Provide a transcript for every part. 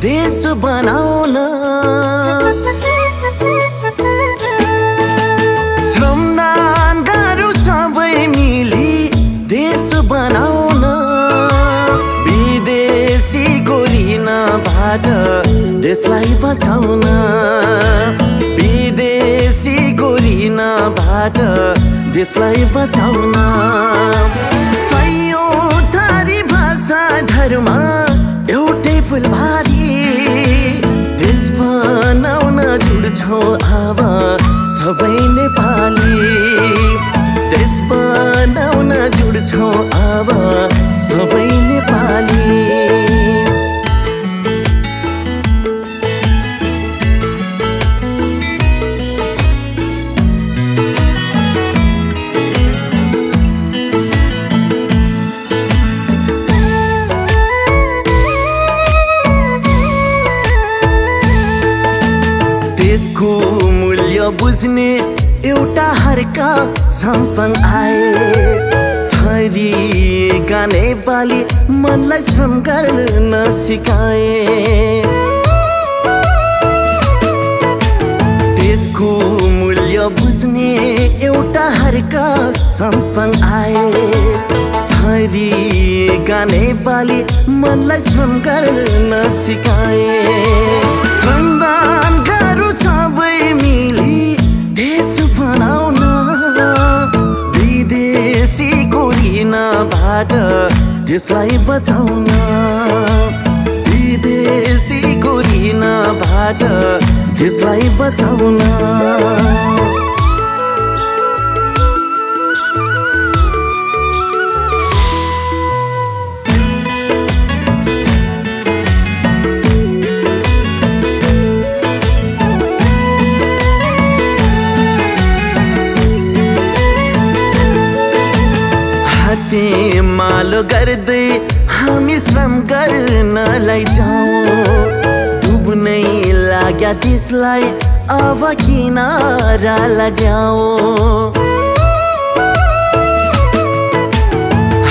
देश बनाउन श्रमदान गरौँ सबै मिली देश बनाउन विदेशीको ऋणबाट देशलाई बचाउन विदेशीको ऋणबाट देशलाई बचाउन सयौं थरी भाषा धर्म एउटै फुलबारी देश बनाउन जुड्छौं अब सबै नेपाली देश बनाउन जुड्छौं अब सबै नेपाली देशको मूल्य बुझ्ने एउटा हर्का सम्पन आए छरिएका नेपाली मनलाई श्रम गर्न सिकाए देशको मूल्य बुझ्ने एउटा हर्का सम्पन आए छरिएका नेपाली मनलाई श्रम गर्न सिकाए श्रमदान गरौँ सबै मिली देश बनाउन विदेशीको ऋणबाट देशलाई बचाउन विदेशीको ऋणबाट देशलाई बचाउन मालो गर्दै हामी श्रम गर्नलाई जाउँ डुब्नै लाग्या देशलाई अब किनारा लगाऊ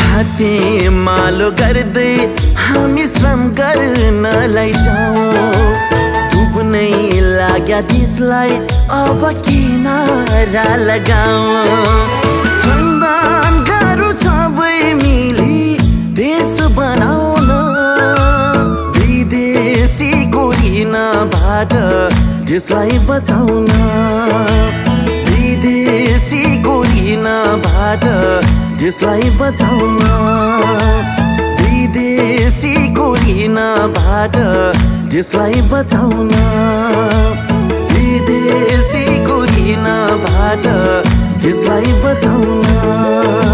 हाते मालो गर्दै हामी श्रम गर्नलाई जाउँ डुब्नै लाग्या देशलाई अब किनारा लगाऊ श्रमदान गरौँ सबै मिली देश बनाउन विदेशीको ऋणबाट देशलाई बचाउन विदेशीको ऋणबाट देशलाई बचाउन विदेशीको ऋणबाट देशलाई बचाउन विदेशीको ऋणबाट देशलाई बचाउन